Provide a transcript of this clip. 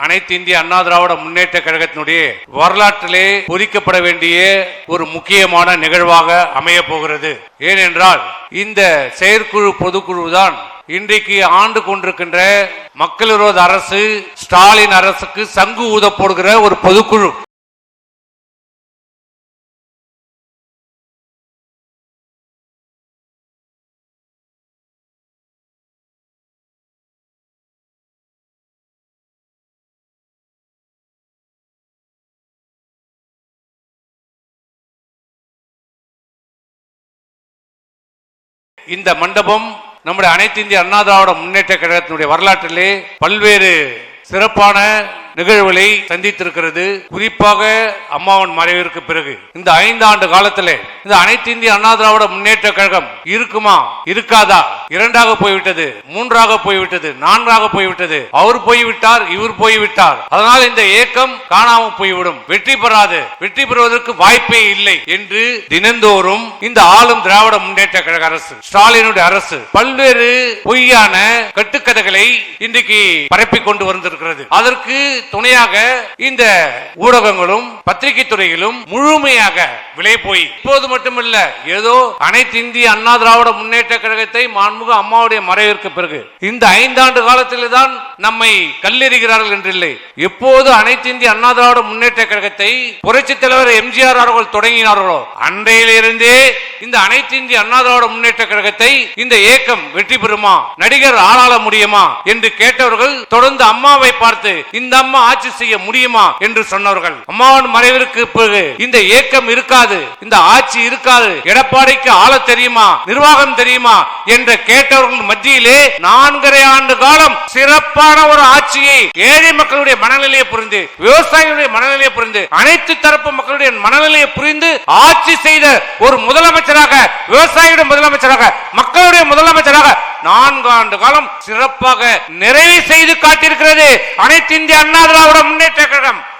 அனைத்து இந்திய அண்ணா திராவிட முன்னேற்ற கழகத்தினுடைய வரலாற்றிலே பொறிக்கப்பட வேண்டிய ஒரு முக்கியமான நிகழ்வாக அமைய போகிறது. ஏனென்றால் இந்த செயற்குழு பொதுக்குழு தான் இன்றைக்கு ஆண்டு கொண்டிருக்கின்ற மக்கள் விரோத அரசு ஸ்டாலின் அரசுக்கு சங்கு ஊத போடுகிற ஒரு பொதுக்குழு. இந்த மண்டபம் நம்முடைய அனைத்து இந்திய அண்ணா திராவிட முன்னேற்ற கழகத்தினுடைய வரலாற்றிலே பல்வேறு சிறப்பான நிகழ்வுகளை சந்தித்திருக்கிறது. குறிப்பாக அம்மாவின் மறைவிற்கு பிறகு இந்த 5 ஆண்டு காலத்திலே இந்த அனைத்து இந்திய அண்ணா திராவிட முன்னேற்ற கழகம் இருக்குமா இருக்காதா, 2ஆக போய்விட்டது, 3ஆக போய்விட்டது, 4ஆக போய்விட்டது. அவர் போய்விட்டார், இவர் போய்விட்டார். அதனால் இந்த இயக்கம் காணாமல் போய்விடும், வெற்றி பெறாது, வெற்றி பெறுவதற்கு வாய்ப்பே இல்லை என்று தினந்தோறும் இந்த ஆளும் திராவிட முன்னேற்ற கழக அரசு ஸ்டாலினுடைய அரசு பல்வேறு பொய்யான கட்டுக்கதைகளை இன்றைக்கு பரப்பிக் கொண்டு வந்திருக்கிறது. அதற்கு துணையாக இந்த ஊடகங்களும் பத்திரிகை துறையிலும் முழுமையாக விலை போய் இப்போது மட்டுமல்ல, ஏதோ அனைத்து இந்திய அண்ணா திராவிட முன்னேற்ற கழகத்தை மாண்புமிகு அம்மாவுடைய மறைவிற்கு பிறகு இந்த 5 ஆண்டு காலத்தில் தான் நம்மை கல்லெறிகிறார்கள் என்றில்லை. எப்போது அனைத்து இந்திய அண்ணா திராவிட முன்னேற்ற கழகத்தை புரட்சித் தலைவர் எம்ஜிஆர் அவர்கள் தொடங்கினார்களோ அன்றையிலிருந்தே இந்த அனைத்து இந்திய அண்ணா திராவிட முன்னேற்ற கழகத்தை இந்த இயக்கம் வெற்றி பெறுமா, நடிகர் ஆளாள முடியுமா என்று கேட்டவர்கள் தொடர்ந்து அம்மாவை பார்த்து இந்த அம்மா ஆட்சி செய்ய முடியுமா என்று சொன்னவர்கள். அம்மாவின் மறைவிற்கு பிறகு இந்த இயக்கம் இருக்காது, இந்த ஆட்சி இருக்காது, எடப்பாடிக்கு ஆள தெரியுமா, நிர்வாகம் தெரியுமா என்று கேட்டவர்கள் மத்தியிலே 4.5 ஆண்டு காலம் சிறப்பான ஒரு ஆட்சியை ஏழை மக்களுடைய மனநிலையை புரிந்து, விவசாயிகளுடைய மனநிலையை புரிந்து, அனைத்து தரப்பு மக்களுடைய மனநிலையை புரிந்து ஆட்சி செய்த ஒரு முதலமைச்சராக, விவசாயியுடைய முதலமைச்சராக, மக்களுடைய முதலமைச்சராக 4 ஆண்டு காலம் சிறப்பாக நிறைவு செய்து காட்டியிருக்கிறது அனைத்து இந்திய அண்ணா திராவிட முன்னேற்ற கழகம்.